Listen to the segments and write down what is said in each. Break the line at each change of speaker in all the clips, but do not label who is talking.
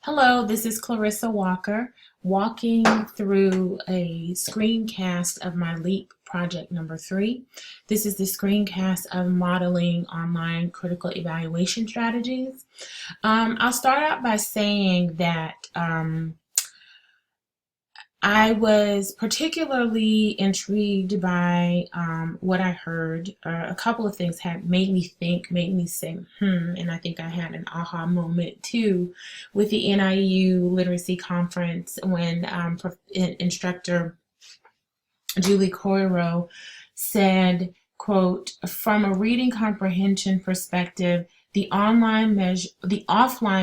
Hello, this is Clarissa Walker, walking through a screencast of my LEAP project number 3. This is the screencast of modeling online critical evaluation strategies. I'll start out by saying that I was particularly intrigued by what I heard. A couple of things had made me think, made me say, and I think I had an aha moment too with the NIU Literacy Conference when instructor Julie Coiro said, quote, "From a reading comprehension perspective, the offline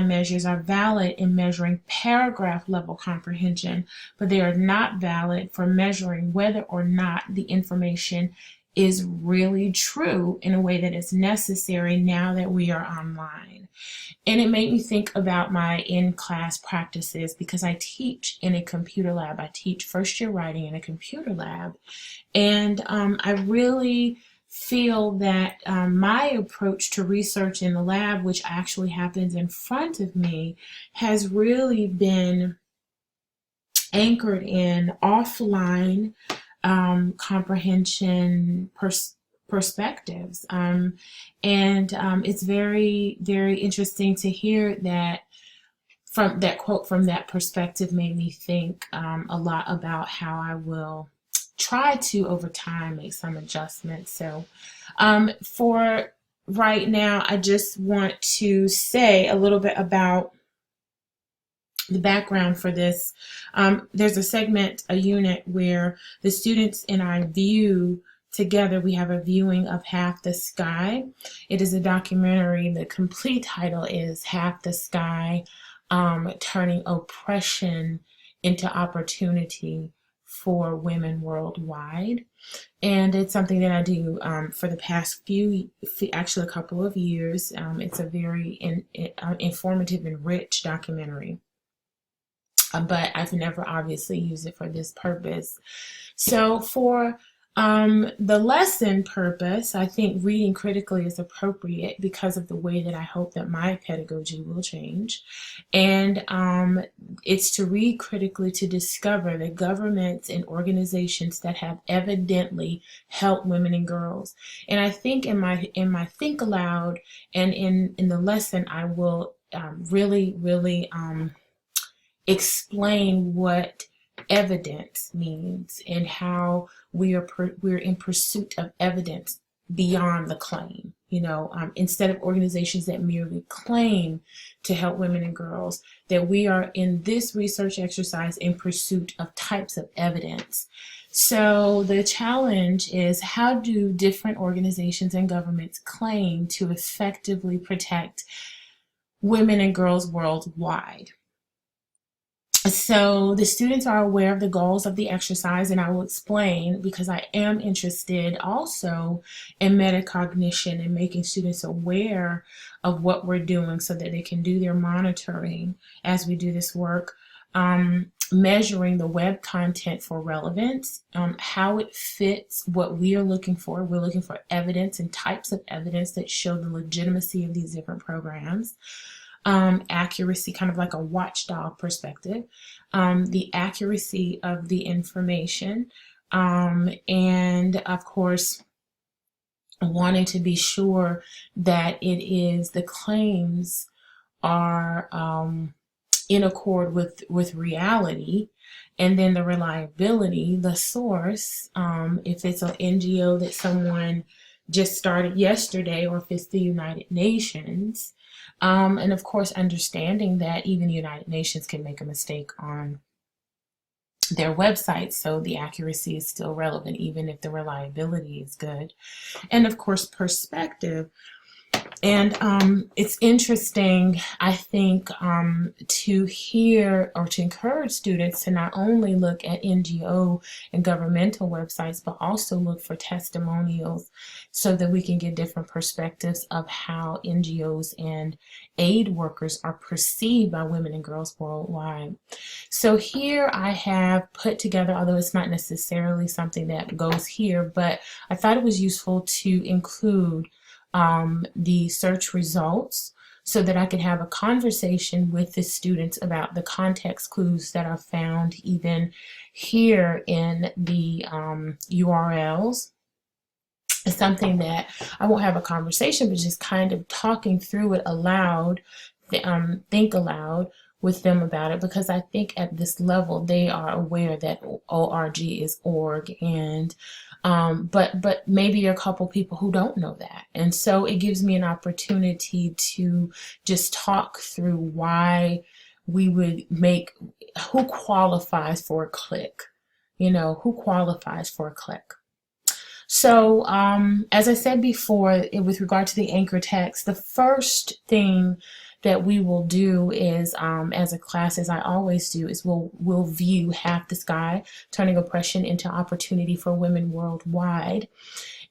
measures are valid in measuring paragraph level comprehension, but they are not valid for measuring whether or not the information is really true in a way that is necessary now that we are online." And it made me think about my in-class practices because I teach in a computer lab. I teach first-year writing in a computer lab. And I really feel that my approach to research in the lab, which actually happens in front of me, has really been anchored in offline comprehension perspectives. And it's very, very interesting to hear that from that quote from that perspective made me think a lot about how I will try to over time make some adjustments. So for right now, I just want to say a little bit about the background for this. There's a segment, a unit where the students and I view together. We have a viewing of Half the Sky. It is a documentary. The complete title is Half the Sky, Turning Oppression into Opportunity for Women Worldwide. And it's something that I do for the past actually a couple of years. It's a very informative and rich documentary. But I've never obviously used it for this purpose. So for the lesson purpose, I think reading critically is appropriate because of the way that I hope that my pedagogy will change. And it's to read critically to discover the governments and organizations that have evidently helped women and girls. And I think in my think aloud and in the lesson, I will really explain what evidence means and how we're in pursuit of evidence beyond the claim. Instead of organizations that merely claim to help women and girls, that we are in this research exercise in pursuit of types of evidence. So the challenge is, how do different organizations and governments claim to effectively protect women and girls worldwide? So the students are aware of the goals of the exercise, and I will explain because I am interested also in metacognition and making students aware of what we're doing so that they can do their monitoring as we do this work, measuring the web content for relevance, how it fits what we are looking for. We're looking for evidence and types of evidence that show the legitimacy of these different programs. Accuracy, kind of like a watchdog perspective, the accuracy of the information, and of course wanting to be sure that the claims are in accord with reality, and then the reliability, the source, if it's an NGO that someone just started yesterday or if it's the United Nations. And of course, understanding that even the United Nations can make a mistake on their website, so the accuracy is still relevant, even if the reliability is good. And of course, perspective. And it's interesting, I think, to hear or to encourage students to not only look at NGO and governmental websites, but also look for testimonials so that we can get different perspectives of how NGOs and aid workers are perceived by women and girls worldwide. So here I have put together, although it's not necessarily something that goes here, but I thought it was useful to include the search results so that I can have a conversation with the students about the context clues that are found even here in the URLs. It's something that I won't have a conversation, but just kind of talking through it aloud, think aloud with them about it, because I think at this level they are aware that ORG is org, and but maybe there are a couple people who don't know that, and so it gives me an opportunity to just talk through why we would make, who qualifies for a click, who qualifies for a click. So as I said before, with regard to the anchor text, the first thing that we will do is, as a class, as I always do, is we'll view Half the Sky, Turning Oppression into Opportunity for Women Worldwide.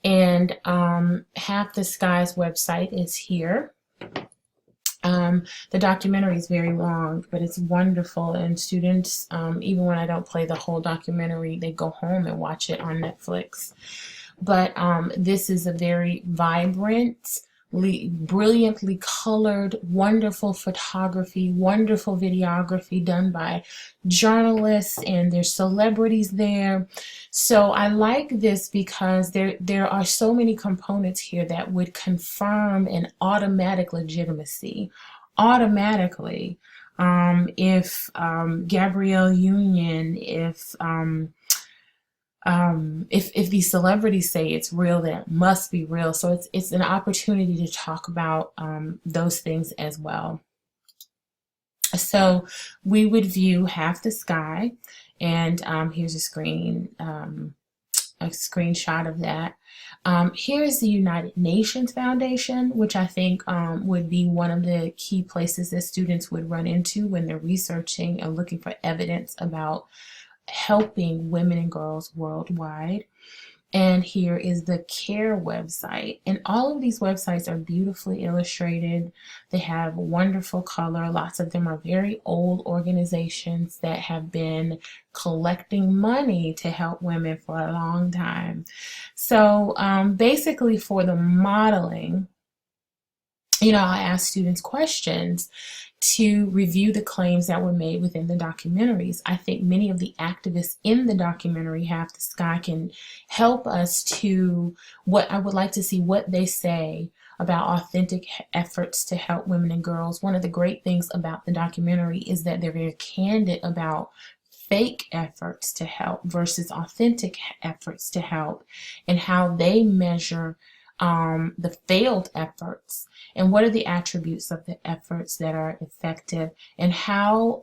And Half the Sky's website is here. The documentary is very long, but it's wonderful, and students, even when I don't play the whole documentary, they go home and watch it on Netflix. But this is a very vibrant, brilliantly colored, wonderful photography, wonderful videography done by journalists, and there's celebrities there. So I like this because there are so many components here that would confirm an automatic legitimacy. Automatically, if Gabrielle Union, if these celebrities say it's real, then it must be real. So it's an opportunity to talk about those things as well. So we would view Half the Sky, and here's a screenshot of that. Here is the United Nations Foundation, which I think would be one of the key places that students would run into when they're researching and looking for evidence about helping women and girls worldwide. And here is the CARE website. And all of these websites are beautifully illustrated. They have wonderful color. Lots of them are very old organizations that have been collecting money to help women for a long time. So basically for the modeling, I ask students questions to review the claims that were made within the documentaries. I think many of the activists in the documentary Half the Sky can help us to, what I would like to see what they say about authentic efforts to help women and girls. One of the great things about the documentary is that they're very candid about fake efforts to help versus authentic efforts to help, and how they measure the failed efforts, and what are the attributes of the efforts that are effective, and how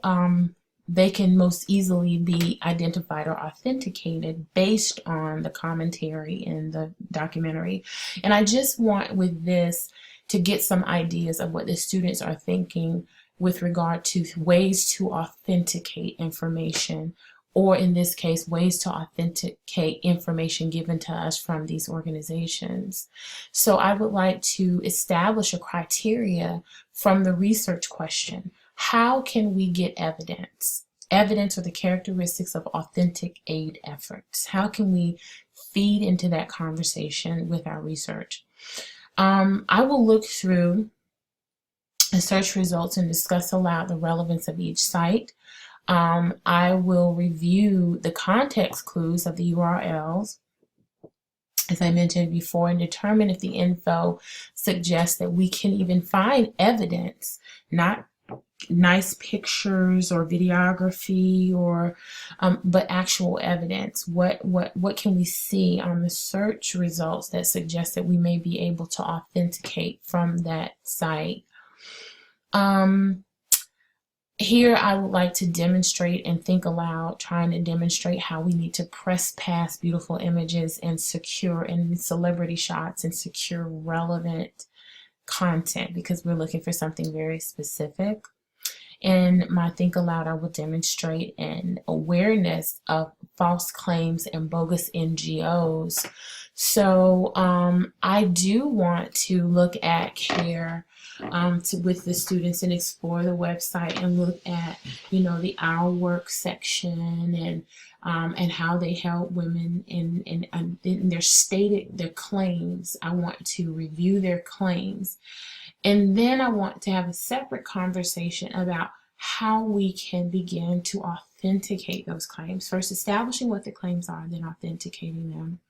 they can most easily be identified or authenticated based on the commentary in the documentary. And I just want with this to get some ideas of what the students are thinking with regard to ways to authenticate information, or in this case, ways to authenticate information given to us from these organizations. So I would like to establish a criteria from the research question. How can we get evidence? Evidence or the characteristics of authentic aid efforts. How can we feed into that conversation with our research? I will look through the search results and discuss aloud the relevance of each site. I will review the context clues of the URLs, as I mentioned before, and determine if the info suggests that we can even find evidence, not nice pictures or videography, or but actual evidence. What can we see on the search results that suggest that we may be able to authenticate from that site? Here I would like to demonstrate and think aloud, trying to demonstrate how we need to press past beautiful images and secure and celebrity shots and secure relevant content, because we're looking for something very specific. In my Think Aloud, I will demonstrate an awareness of false claims and bogus NGOs. So I do want to look at CARE with the students and explore the website and look at, the Our Work section and how they help women in their claims. I want to review their claims. And then I want to have a separate conversation about how we can begin to authenticate those claims. First, establishing what the claims are, then authenticating them.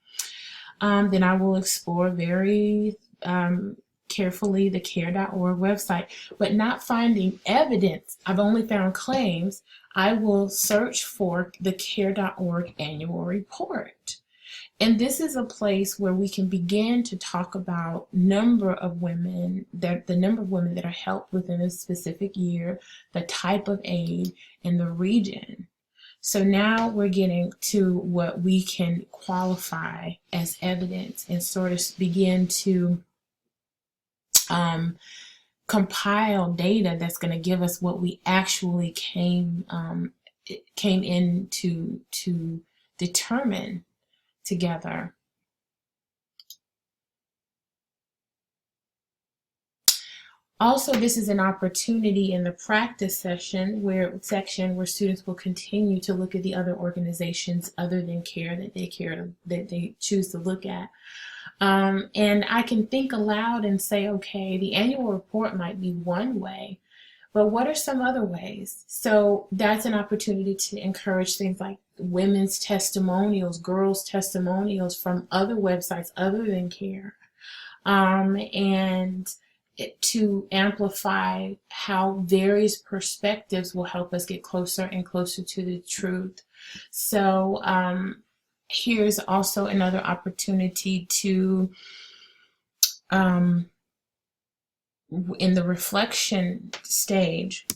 Then I will explore very carefully the care.org website, but not finding evidence. I've only found claims. I will search for the care.org annual report. And this is a place where we can begin to talk about the number of women that are helped within a specific year, the type of aid, and the region. So now we're getting to what we can qualify as evidence and sort of begin to compile data that's going to give us what we actually came in to determine together. Also, this is an opportunity in the practice section where students will continue to look at the other organizations other than CARE that they choose to look at. And I can think aloud and say, okay, the annual report might be one way, but what are some other ways? So that's an opportunity to encourage things like women's testimonials, girls' testimonials from other websites other than CARE, and to amplify how various perspectives will help us get closer and closer to the truth. So here's also another opportunity to, in the reflection stage,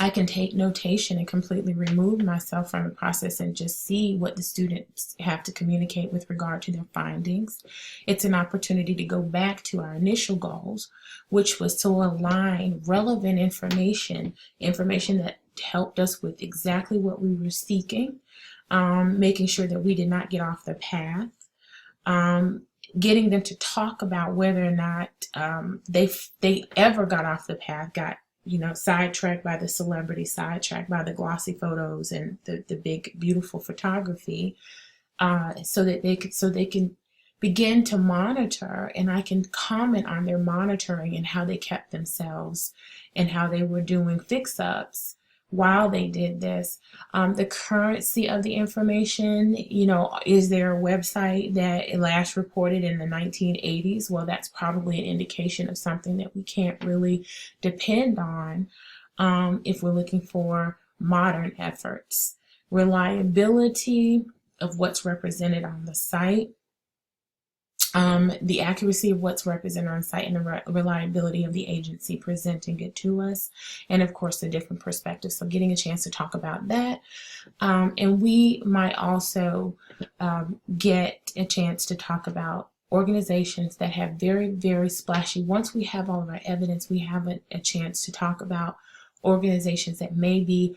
I can take notation and completely remove myself from the process and just see what the students have to communicate with regard to their findings. It's an opportunity to go back to our initial goals, which was to align relevant information that helped us with exactly what we were seeking, making sure that we did not get off the path, getting them to talk about whether or not they ever got off the path, got sidetracked by the celebrity, sidetracked by the glossy photos and the big, beautiful photography, so they can begin to monitor, and I can comment on their monitoring and how they kept themselves and how they were doing fix-ups while they did this. The currency of the information, is there a website that it last reported in the 1980s? Well, that's probably an indication of something that we can't really depend on if we're looking for modern efforts. Reliability of what's represented on the site, the accuracy of what's represented on site, and the reliability of the agency presenting it to us, and of course the different perspectives. So getting a chance to talk about that, and we might also get a chance to talk about organizations that have very, very splashy. Once we have all of our evidence, we have a chance to talk about organizations that may be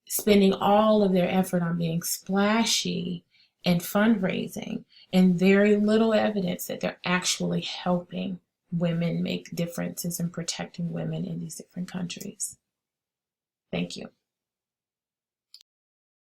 spending all of their effort on being splashy and fundraising, and very little evidence that they're actually helping women make differences and protecting women in these different countries. Thank you.